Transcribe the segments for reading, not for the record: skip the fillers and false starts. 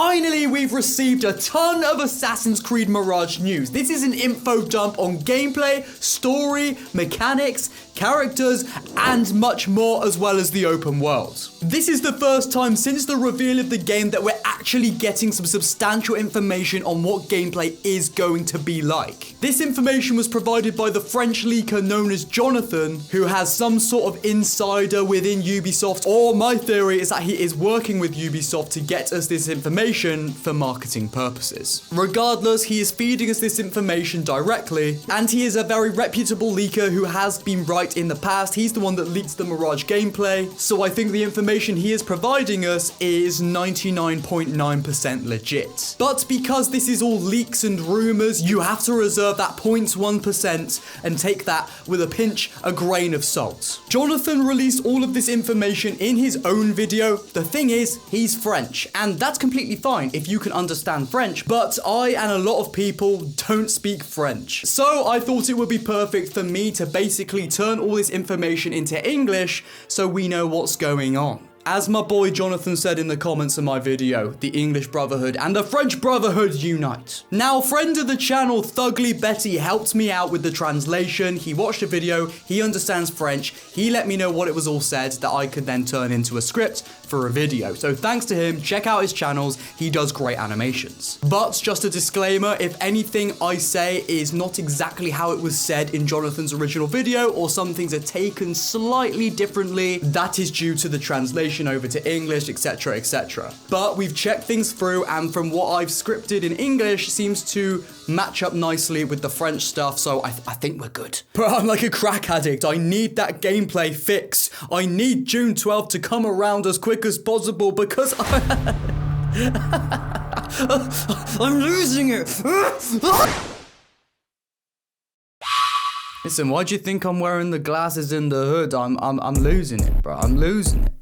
Finally, we've received a ton of Assassin's Creed Mirage news. This is an info dump on gameplay, story, mechanics, characters, and much more, as well as the open world. This is the first time since the reveal of the game that we're actually getting some substantial information on what gameplay is going to be like. This information was provided by the French leaker known as Jonathan, who has some sort of insider within Ubisoft, or my theory is that he is working with Ubisoft to get us this information for marketing purposes. Regardless, he is feeding us this information directly, and he is a very reputable leaker who has been right in the past. He's the one that leaked the Mirage gameplay, so I think the information he is providing us is 99.9% legit. But because this is all leaks and rumors, you have to reserve that 0.1% and take that with a grain of salt. Jonathan released all of this information in his own video. The thing is, he's French, and that's completely fine if you can understand French, but I and a lot of people don't speak French. So I thought it would be perfect for me to basically turn all this information into English so we know what's going on. As my boy Jonathan said in the comments of my video, the English Brotherhood and the French Brotherhood unite. Now, friend of the channel, Thugly Betty, helped me out with the translation. He watched the video, he understands French, he let me know what it was all said that I could then turn into a script for a video. So thanks to him, check out his channels, he does great animations. But just a disclaimer, if anything I say is not exactly how it was said in Jonathan's original video, or some things are taken slightly differently, that is due to the translation over to English, etc, etc. But we've checked things through, and from what I've scripted in English seems to match up nicely with the French stuff, so I think we're good. But I'm like a crack addict, I need that gameplay fix. I need June 12th to come around as quick as possible because I'm losing it. Listen, why do you think I'm wearing the glasses in the hood? I'm losing it, bro. I'm losing it.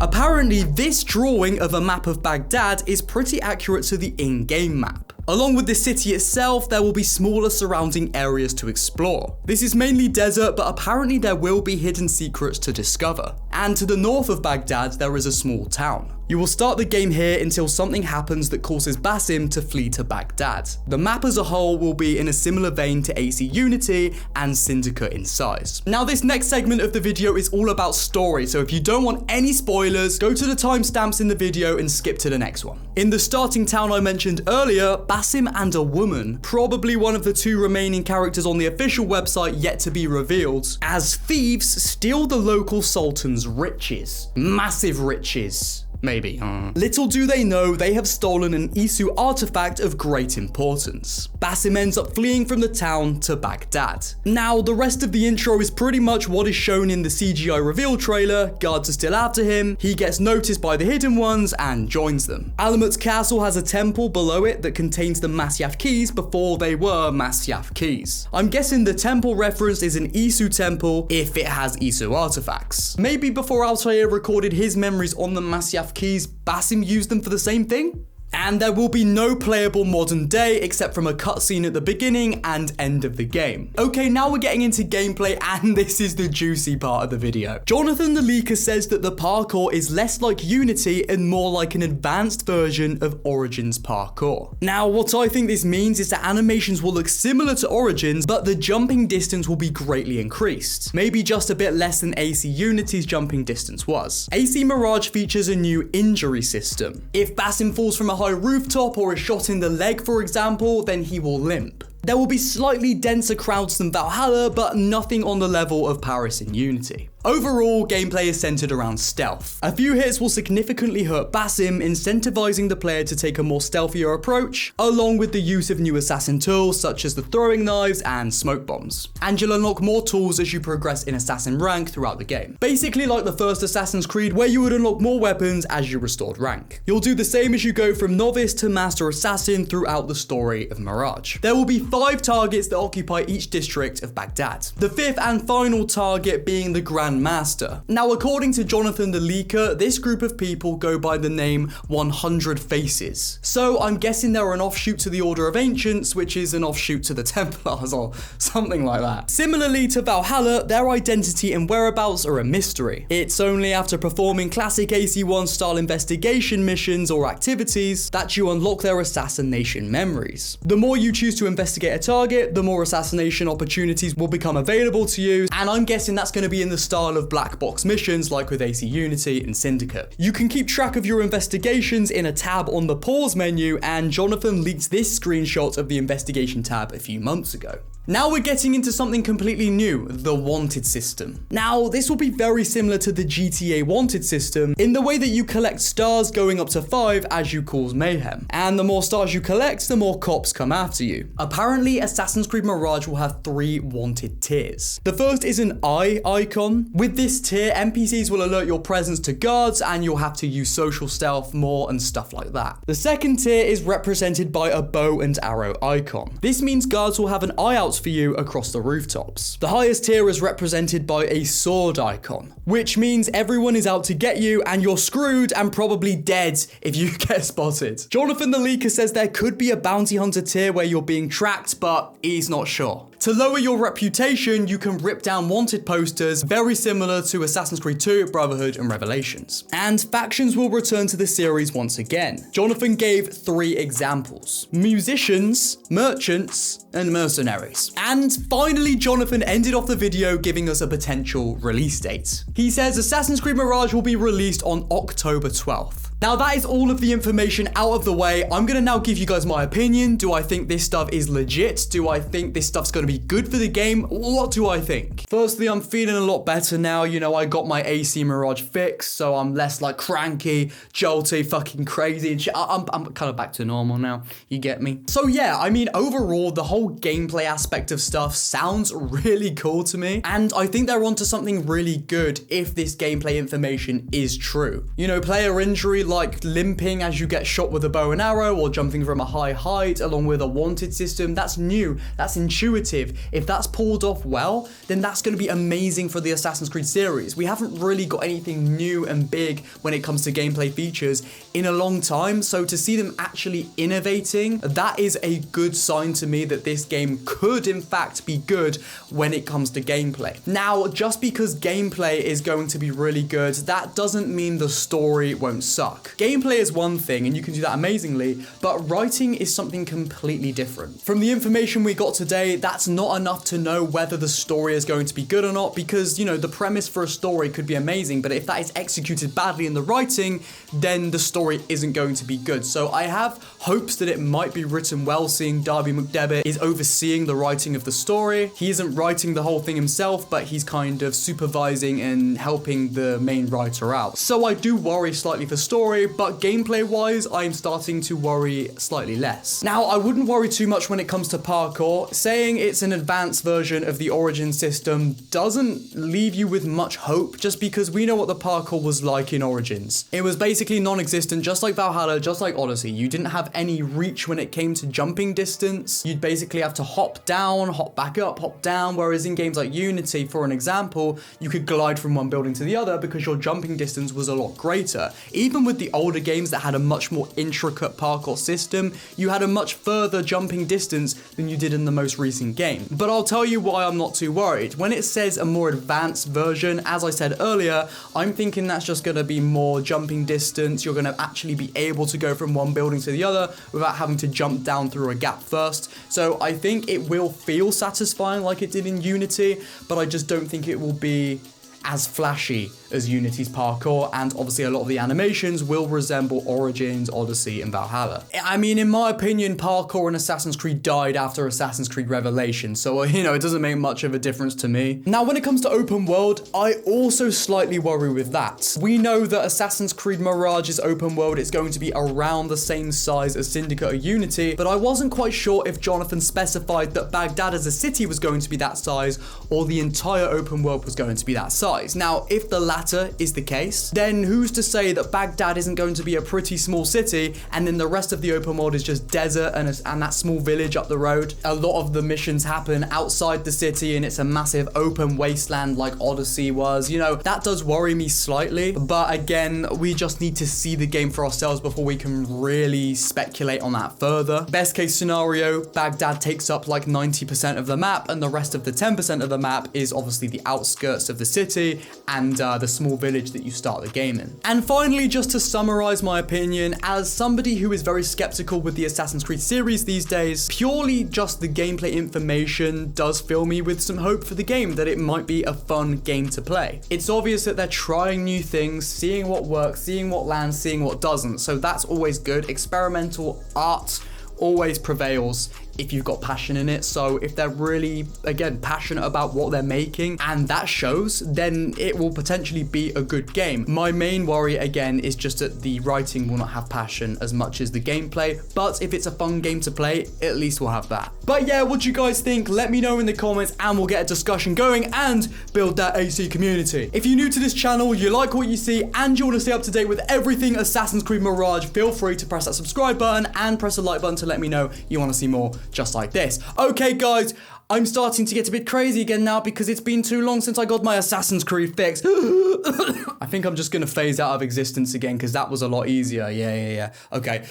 Apparently, this drawing of a map of Baghdad is pretty accurate to the in-game map. Along with the city itself, there will be smaller surrounding areas to explore. This is mainly desert, but apparently there will be hidden secrets to discover. And to the north of Baghdad, there is a small town. You will start the game here until something happens that causes Basim to flee to Baghdad. The map as a whole will be in a similar vein to AC Unity and Syndicate in size. Now, this next segment of the video is all about story, so if you don't want any spoilers, go to the timestamps in the video and skip to the next one. In the starting town I mentioned earlier, Basim and a woman, probably one of the two remaining characters on the official website yet to be revealed, as thieves steal the local sultan's riches. Massive riches. Maybe. Little do they know, they have stolen an Isu artifact of great importance. Basim ends up fleeing from the town to Baghdad. Now, the rest of the intro is pretty much what is shown in the CGI reveal trailer. Guards are still after him, he gets noticed by the hidden ones and joins them. Alamat's castle has a temple below it that contains the Masyaf keys before they were Masyaf keys. I'm guessing the temple reference is an Isu temple if it has Isu artifacts. Maybe before Altair recorded his memories on the Masyaf keys, Basim used them for the same thing? And there will be no playable modern day except from a cutscene at the beginning and end of the game. Okay, now we're getting into gameplay, and this is the juicy part of the video. Jonathan the leaker says that the parkour is less like Unity and more like an advanced version of Origins parkour. Now, what I think this means is that animations will look similar to Origins, but the jumping distance will be greatly increased. Maybe just a bit less than AC Unity's jumping distance was. AC Mirage features a new injury system. If Basim falls from a high rooftop or is shot in the leg, for example, then he will limp. There will be slightly denser crowds than Valhalla, but nothing on the level of Paris in Unity. Overall, gameplay is centered around stealth. A few hits will significantly hurt Basim, incentivizing the player to take a more stealthier approach, along with the use of new assassin tools such as the throwing knives and smoke bombs. And you'll unlock more tools as you progress in assassin rank throughout the game. Basically like the first Assassin's Creed, where you would unlock more weapons as you restored rank. You'll do the same as you go from novice to master assassin throughout the story of Mirage. There will be 5 targets that occupy each district of Baghdad. The 5th and final target being the Grand Master. Now, according to Jonathan the Leaker, this group of people go by the name 100 Faces. So I'm guessing they're an offshoot to the Order of Ancients, which is an offshoot to the Templars or something like that. Similarly to Valhalla, their identity and whereabouts are a mystery. It's only after performing classic AC-1 style investigation missions or activities that you unlock their assassination memories. The more you choose to investigate a target, the more assassination opportunities will become available to you, and I'm guessing that's going to be in the style of black box missions like with AC Unity and Syndicate. You can keep track of your investigations in a tab on the pause menu, and Jonathan leaked this screenshot of the investigation tab a few months ago. Now we're getting into something completely new, the Wanted system. Now, this will be very similar to the GTA Wanted system in the way that you collect stars going up to 5 as you cause mayhem. And the more stars you collect, the more cops come after you. Apparently, Assassin's Creed Mirage will have 3 wanted tiers. The first is an eye icon. With this tier, NPCs will alert your presence to guards and you'll have to use social stealth more and stuff like that. The second tier is represented by a bow and arrow icon. This means guards will have an eye out for you across the rooftops. The highest tier is represented by a sword icon, which means everyone is out to get you and you're screwed and probably dead if you get spotted. Jonathan the Leaker says there could be a bounty hunter tier where you're being tracked, but he's not sure. To lower your reputation, you can rip down wanted posters, very similar to Assassin's Creed 2, Brotherhood, and Revelations. And factions will return to the series once again. Jonathan gave 3 examples: musicians, merchants, and mercenaries. And finally, Jonathan ended off the video giving us a potential release date. He says Assassin's Creed Mirage will be released on October 12th. Now that is all of the information out of the way. I'm gonna now give you guys my opinion. Do I think this stuff is legit? Do I think this stuff's gonna be good for the game? What do I think? Firstly, I'm feeling a lot better now. You know, I got my AC Mirage fixed, so I'm less like cranky, jolty, fucking crazy and shit. I'm kind of back to normal now. You get me? So yeah, I mean, overall, the whole gameplay aspect of stuff sounds really cool to me. And I think they're onto something really good if this gameplay information is true. You know, player injury, like limping as you get shot with a bow and arrow or jumping from a high height along with a wanted system, that's new, that's intuitive. If that's pulled off well, then that's going to be amazing for the Assassin's Creed series. We haven't really got anything new and big when it comes to gameplay features in a long time, so to see them actually innovating, that is a good sign to me that this game could in fact be good when it comes to gameplay. Now, just because gameplay is going to be really good, that doesn't mean the story won't suck. Gameplay is one thing and you can do that amazingly, but writing is something completely different. From the information we got today, that's not enough to know whether the story is going to be good or not, because, you know, the premise for a story could be amazing, but if that is executed badly in the writing, then the story isn't going to be good. So I have hopes that it might be written well, seeing Darby McDevitt is overseeing the writing of the story. He isn't writing the whole thing himself, but he's kind of supervising and helping the main writer out. So I do worry slightly for story, but gameplay wise, I'm starting to worry slightly less. Now, I wouldn't worry too much when it comes to parkour. Saying it's an advanced version of the Origin system doesn't leave you with much hope, just because we know what the parkour was like in Origins. It was basically non-existent, just like Valhalla, just like Odyssey. You didn't have any reach when it came to jumping distance. You'd basically have to hop down, hop back up, hop down, whereas in games like Unity, for an example, you could glide from one building to the other because your jumping distance was a lot greater. Even with the older games that had a much more intricate parkour system, you had a much further jumping distance than you did in the most recent game. But I'll tell you why I'm not too worried. When it says a more advanced version, as I said earlier, I'm thinking that's just going to be more jumping distance. You're going to actually be able to go from one building to the other without having to jump down through a gap first. So I think it will feel satisfying like it did in Unity, but I just don't think it will be as flashy as Unity's parkour, and obviously a lot of the animations will resemble Origins, Odyssey, and Valhalla. I mean, in my opinion, parkour in Assassin's Creed died after Assassin's Creed Revelations, so, you know, it doesn't make much of a difference to me. Now, when it comes to open world, I also slightly worry with that. We know that Assassin's Creed Mirage's open world is going to be around the same size as Syndicate or Unity, but I wasn't quite sure if Jonathan specified that Baghdad as a city was going to be that size, or the entire open world was going to be that size. Now, if the latter latter is the case, then who's to say that Baghdad isn't going to be a pretty small city, and then the rest of the open world is just desert and that small village up the road. A lot of the missions happen outside the city, and it's a massive open wasteland like Odyssey was. You know, that does worry me slightly, but again, we just need to see the game for ourselves before we can really speculate on that further. Best case scenario, Baghdad takes up like 90% of the map, and the rest of the 10% of the map is obviously the outskirts of the city and the small village that you start the game in. And finally, just to summarize my opinion, as somebody who is very skeptical with the Assassin's Creed series these days, purely just the gameplay information does fill me with some hope for the game, that it might be a fun game to play. It's obvious that they're trying new things, seeing what works, seeing what lands, seeing what doesn't, so that's always good. Experimental art always prevails if you've got passion in it. So if they're really, again, passionate about what they're making and that shows, then it will potentially be a good game. My main worry, again, is just that the writing will not have passion as much as the gameplay, but if it's a fun game to play, at least we'll have that. But yeah, what do you guys think? Let me know in the comments and we'll get a discussion going and build that AC community. If you're new to this channel, you like what you see, and you want to stay up to date with everything Assassin's Creed Mirage, feel free to press that subscribe button and press the like button to let me know you want to see more just like this. Okay guys, I'm starting to get a bit crazy again now because it's been too long since I got my Assassin's Creed fix. I think I'm just gonna phase out of existence again because that was a lot easier. Yeah. Okay.